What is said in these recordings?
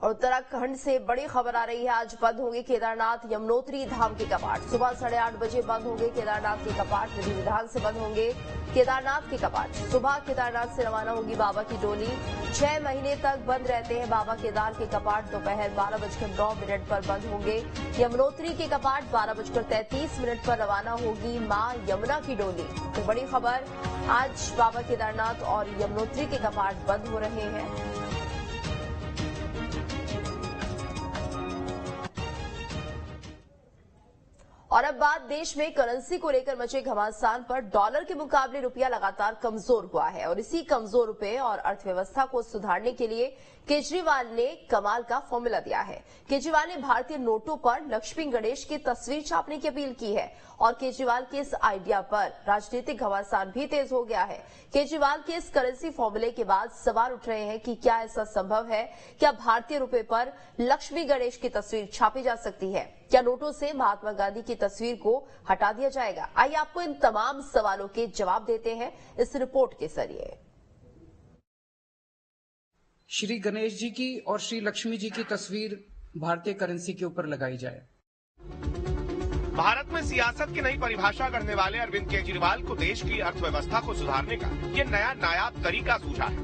और उत्तराखंड से बड़ी खबर आ रही है। आज बंद होंगे केदारनाथ यमुनोत्री धाम के कपाट। सुबह 8:30 बजे बंद होंगे केदारनाथ के कपाट। विधि विधान से बंद होंगे केदारनाथ के कपाट। सुबह केदारनाथ से रवाना होगी बाबा की डोली। 6 महीने तक बंद रहते हैं बाबा केदार के कपाट। दोपहर 12:09 पर बंद होंगे यमुनोत्री के कपाट। 12:33 पर रवाना होगी मां यमुना की डोली। तो बड़ी खबर, आज बाबा केदारनाथ और यमुनोत्री के कपाट बंद हो रहे हैं। और अब बात देश में करेंसी को लेकर मचे घमासान पर। डॉलर के मुकाबले रुपया लगातार कमजोर हुआ है और इसी कमजोर रुपये और अर्थव्यवस्था को सुधारने के लिए केजरीवाल ने कमाल का फॉर्मूला दिया है। केजरीवाल ने भारतीय नोटों पर लक्ष्मी गणेश की तस्वीर छापने की अपील की है और केजरीवाल के इस आइडिया पर राजनीतिक घमासान भी तेज हो गया है। केजरीवाल के इस करेंसी फॉर्मूले के बाद सवाल उठ रहे हैं कि क्या ऐसा संभव है? क्या भारतीय रुपये पर लक्ष्मी गणेश की तस्वीर छापी जा सकती है? क्या नोटों से महात्मा गांधी की तस्वीर को हटा दिया जाएगा? आइए आपको इन तमाम सवालों के जवाब देते हैं इस रिपोर्ट के जरिए। श्री गणेश जी की और श्री लक्ष्मी जी की तस्वीर भारतीय करेंसी के ऊपर लगाई जाए। भारत में सियासत की नई परिभाषा करने वाले अरविंद केजरीवाल को देश की अर्थव्यवस्था को सुधारने का ये नया नायाब तरीका सूझा है।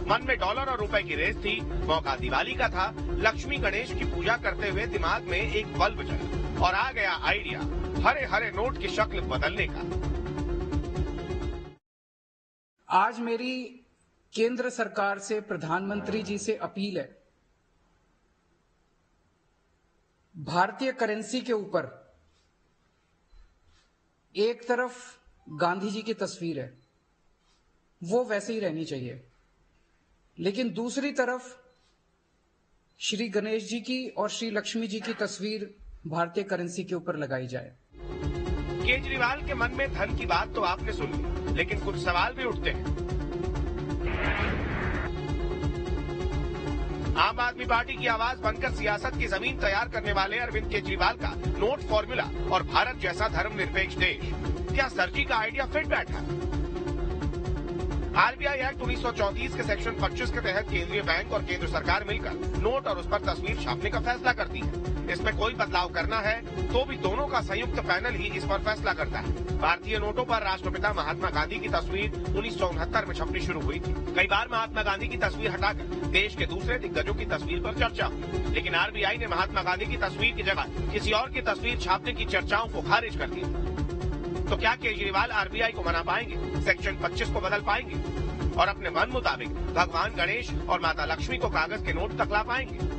मन में डॉलर और रुपए की रेस थी, मौका दिवाली का था। लक्ष्मी गणेश की पूजा करते हुए दिमाग में एक बल्ब जला और आ गया आइडिया हरे हरे नोट की शक्ल बदलने का। आज मेरी केंद्र सरकार से, प्रधानमंत्री जी से अपील है, भारतीय करेंसी के ऊपर एक तरफ गांधी जी की तस्वीर है, वो वैसे ही रहनी चाहिए, लेकिन दूसरी तरफ श्री गणेश जी की और श्री लक्ष्मी जी की तस्वीर भारतीय करेंसी के ऊपर लगाई जाए। केजरीवाल के मन में धन की बात तो आपने सुन ली, लेकिन कुछ सवाल भी उठते हैं। आम आदमी पार्टी की आवाज बनकर सियासत की जमीन तैयार करने वाले अरविंद केजरीवाल का नोट फॉर्मूला और भारत जैसा धर्मनिरपेक्ष देश, क्या सर जी का आइडिया फिट बैठा? आरबीआई एक्ट 1934 के सेक्शन 25 के तहत केंद्रीय बैंक और केंद्र सरकार मिलकर नोट और उस पर तस्वीर छापने का फैसला करती है। इसमें कोई बदलाव करना है तो भी दोनों का संयुक्त पैनल ही इस पर फैसला करता है। भारतीय नोटों पर राष्ट्रपिता महात्मा गांधी की तस्वीर 1969 में छपनी शुरू हुई थी। कई बार महात्मा गांधी की तस्वीर हटाकर देश के दूसरे दिग्गजों की तस्वीर पर चर्चा हुई, लेकिन आरबीआई ने महात्मा गांधी की तस्वीर की जगह किसी और की तस्वीर छापने की चर्चाओं को खारिज कर दिया। तो क्या केजरीवाल आरबीआई को मना पाएंगे, सेक्शन 25 को बदल पाएंगे और अपने मन मुताबिक भगवान गणेश और माता लक्ष्मी को कागज के नोट तक ला पाएंगे?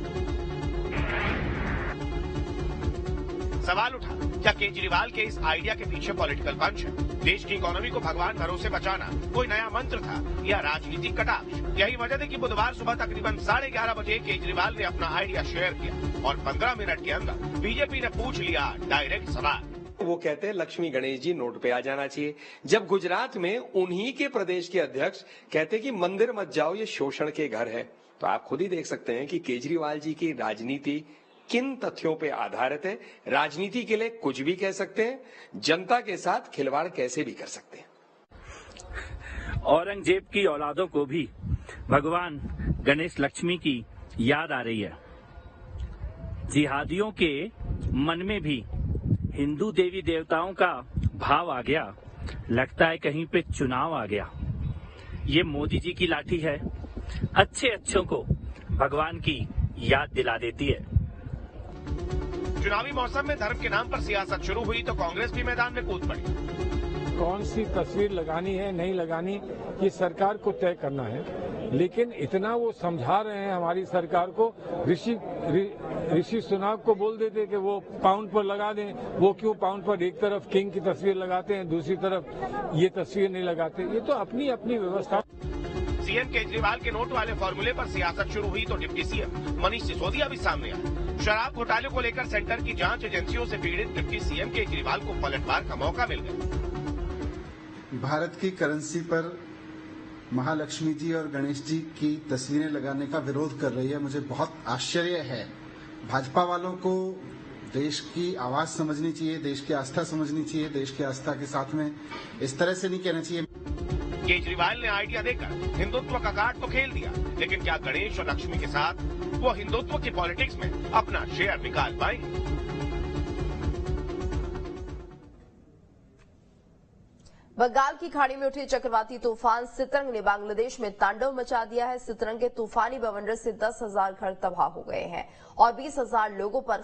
सवाल उठा, क्या केजरीवाल के इस आइडिया के पीछे पॉलिटिकल पंच है? देश की इकोनॉमी को भगवान भरोसे बचाना कोई नया मंत्र था या राजनीतिक कटाक्ष? यही वजह थी कि बुधवार सुबह तकरीबन 11:30 बजे केजरीवाल ने अपना आइडिया शेयर किया और 15 मिनट के अंदर बीजेपी ने पूछ लिया डायरेक्ट सवाल। वो कहते हैं लक्ष्मी गणेश जी नोट पे आ जाना चाहिए, जब गुजरात में उन्हीं के प्रदेश के अध्यक्ष कहते कि मंदिर मत जाओ, ये शोषण के घर है। तो आप खुद ही देख सकते हैं कि केजरीवाल जी की राजनीति किन तथ्यों पे आधारित है। राजनीति के लिए कुछ भी कह सकते हैं, जनता के साथ खिलवाड़ कैसे भी कर सकते हैं। औरंगजेब की औलादों को भी भगवान गणेश लक्ष्मी की याद आ रही है। जिहादियों के मन में भी हिंदू देवी देवताओं का भाव आ गया। लगता है कहीं पे चुनाव आ गया। ये मोदी जी की लाठी है, अच्छे अच्छों को भगवान की याद दिला देती है। चुनावी मौसम में धर्म के नाम पर सियासत शुरू हुई तो कांग्रेस भी मैदान में कूद पड़ी। कौन सी तस्वीर लगानी है नहीं लगानी ये सरकार को तय करना है, लेकिन इतना वो समझा रहे हैं हमारी सरकार को। ऋषि सुनाक को बोल देते कि वो पाउंड पर लगा दें, वो क्यों पाउंड पर एक तरफ किंग की तस्वीर लगाते हैं, दूसरी तरफ ये तस्वीर नहीं लगाते। ये तो अपनी अपनी व्यवस्था। सीएम केजरीवाल के नोट वाले फॉर्मूले पर सियासत शुरू हुई तो डिप्टी सीएम मनीष सिसोदिया भी सामने आए। शराब घोटाले को लेकर सेंटर की जांच एजेंसियों से पीड़ित डिप्टी सीएम केजरीवाल को पलटवार का मौका मिल गया। भारत की करेंसी पर महालक्ष्मी जी और गणेश जी की तस्वीरें लगाने का विरोध कर रही है। मुझे बहुत आश्चर्य है। भाजपा वालों को देश की आवाज समझनी चाहिए, देश की आस्था समझनी चाहिए। देश की आस्था के साथ में इस तरह से नहीं कहना चाहिए। केजरीवाल ने आइडिया देकर हिंदुत्व का कार्ड तो खेल दिया, लेकिन क्या गणेश और लक्ष्मी के साथ वो हिंदुत्व की पॉलिटिक्स में अपना शेयर निकाल पाएंगे? बंगाल की खाड़ी में उठे चक्रवाती तूफान सितरंग ने बांग्लादेश में तांडव मचा दिया है। सितरंग के तूफानी बवंडर से 10,000 घर तबाह हो गए हैं और 20,000 लोगों पर